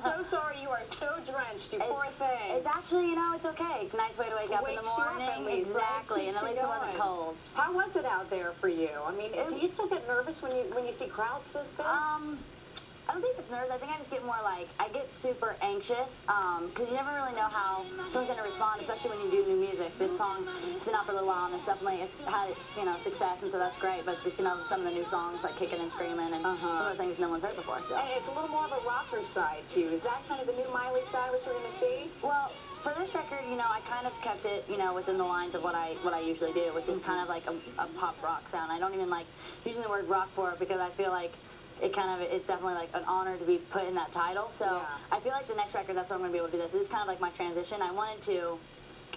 so sorry. You are so drenched. You poor thing. It's actually, you know, it's okay. It's a nice way to wake up in the morning. Exactly, and at least it wasn't cold. How was it out there for you? I mean, do you still get nervous when you see crowds this big? I don't think it's nerves. I think I just get more like, I get super anxious, because you never really know how someone's going to respond, especially when you do new music. This song's been out for a little while, and it's definitely, it's had its, you know, success, and so that's great, but just, you know, some of the new songs, like Kicking and Screaming, and some of the things no one's heard before. So. And it's a little more of a rocker side to you. Is that kind of the new Miley Cyrus we're going to see? Well, for this record, you know, I kind of kept it, you know, within the lines of what I usually do, which is kind of like a pop rock sound. I don't even like using the word rock for it because I feel like it's definitely like an honor to be put in that title. So I feel like the next record, that's what I'm going to be able to do. This is kind of like my transition. I wanted to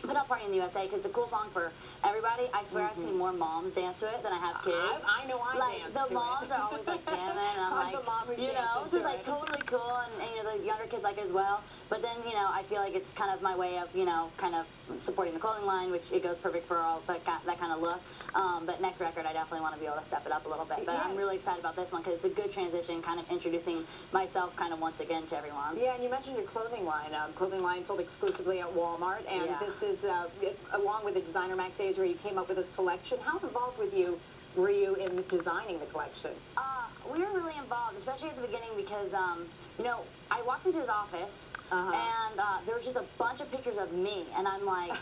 put out Party in the USA because it's a cool song for everybody. I swear I've seen more moms dance to it than I have kids. I know I like, dance the moms are always like jamming, and I'm like, you know, it's just like totally cool, and you know, the younger kids like it as well. But then, you know, I feel like it's kind of my way of, you know, kind of supporting the clothing line, which it goes perfect for all that kind of look. But next record, I definitely want to be able to step it up a little bit. But I'm really excited about this one because it's a good transition, kind of introducing myself kind of once again to everyone. Yeah, and you mentioned your clothing line. Clothing line sold exclusively at Walmart, and this is along with the Designer Max Days where you came up with this collection. How involved were you in designing the collection? We were really involved, especially at the beginning because, you know, I walked into his office, and there was just a bunch of pictures of me, and I'm like,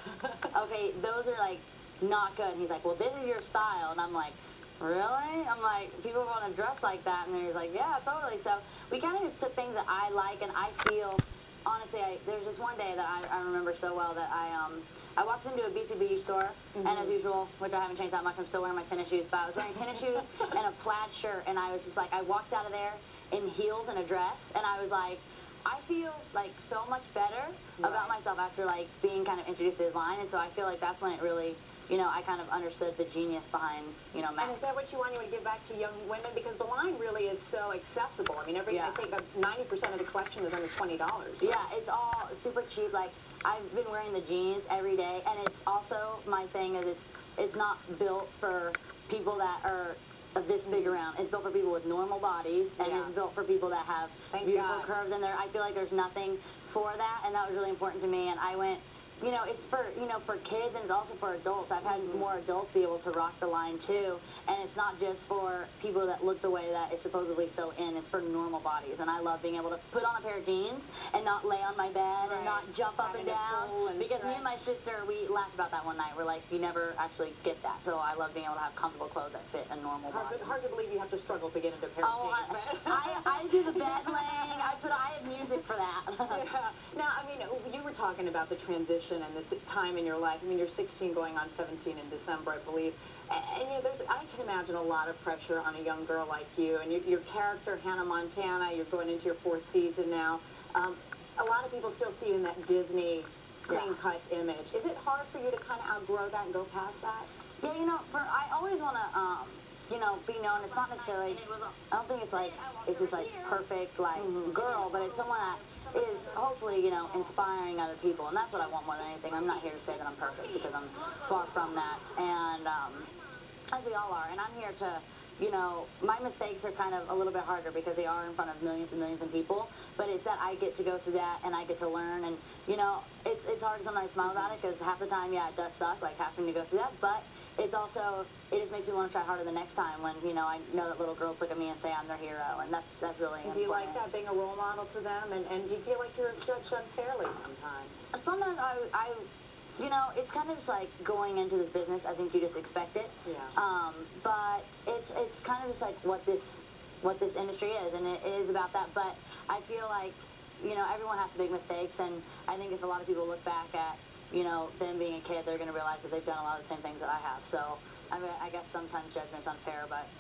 okay, those are like not good. And he's like, well, this is your style, and I'm like, really? I'm like, people want to dress like that, and he's like, yeah, totally. So we kind of just took things that I like, and I feel, honestly, there's this one day that I remember so well that I walked into a BCB store, and as usual, which I haven't changed that much, I'm still wearing my tennis shoes, but I was wearing tennis shoes and a plaid shirt, and I was just like, I walked out of there in heels and a dress, and I was like, I feel like so much better about myself after like being kind of introduced to his line, and so I feel like that's when it really, you know, I kind of understood the genius behind, you know, Max. And is that what you want to give back to young women? Because the line really is so accessible. I mean, I think 90% of the collection is under $20. Yeah, it's all super cheap. Like, I've been wearing the jeans every day, and it's also, my thing is it's not built for people that are this big around. It's built for people with normal bodies, and it's built for people that have beautiful curves in there. I feel like there's nothing for that, and that was really important to me, and I went, you know, it's for, you know, for kids, and it's also for adults. I've had more adults be able to rock the line, too, and it's not just for people that look the way that it's supposedly so in. It's for normal bodies, and I love being able to put on a pair of jeans and not lay on my bed and not jump up and down, because me and my sister, we laughed about that one night. We're like, you never actually get that, so I love being able to have comfortable clothes that fit a normal body. Hard to believe you have to struggle to get into a pair of jeans. I do the bed laying. I have music for that. Now, I mean, you were talking about the transition and this time in your life. I mean, you're 16 going on 17 in December, I believe. And you know, I can imagine a lot of pressure on a young girl like you. And your character, Hannah Montana, you're going into your 4th season now. A lot of people still see you in that Disney clean-cut image. Is it hard for you to kind of outgrow that and go past that? Yeah, you know, I always want to, you know, be known. It's not necessarily, I don't think it's this like perfect, like, girl, but it's someone that is hopefully, you know, inspiring other people, and that's what I want more than anything. I'm not here to say that I'm perfect, because I'm far from that, and as we all are, and I'm here to, you know, my mistakes are kind of a little bit harder because they are in front of millions and millions of people, but it's that I get to go through that, and I get to learn, and, you know, it's hard to sometimes smile about it, because half the time, yeah, it does suck, like, having to go through that, but it's also, it just makes me want to try harder the next time when, you know, I know that little girls look at me and say I'm their hero, and that's really important. Do you like that, being a role model to them, and do you feel like you're judged unfairly sometimes? Sometimes you know, it's kind of just like going into this business, I think you just expect it. Yeah. But it's kind of just like what this industry is, and it is about that, but I feel like, you know, everyone has to make mistakes, and I think if a lot of people look back at, you know, them being a kid, they're going to realize that they've done a lot of the same things that I have. So, I mean, I guess sometimes judgment's unfair, but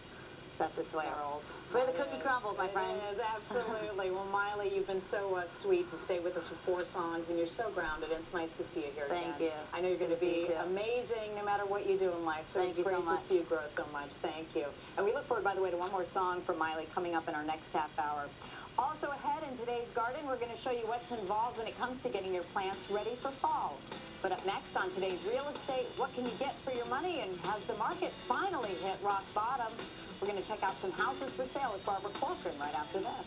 that's just the way it rolls. The way the cookie crumbles, my friend. It is, absolutely. Well, Miley, you've been so sweet to stay with us for 4 songs, and you're so grounded, and it's nice to see you here again. Thank you. I know you're going to be amazing no matter what you do in life, so it's great to see you grow so much. Thank you. And we look forward, by the way, to one more song from Miley coming up in our next half hour. Also ahead in today's garden, we're going to show you what's involved when it comes to getting your plants ready for fall. But up next on today's real estate, what can you get for your money, and has the market finally hit rock bottom? We're going to check out some houses for sale with Barbara Corcoran right after this.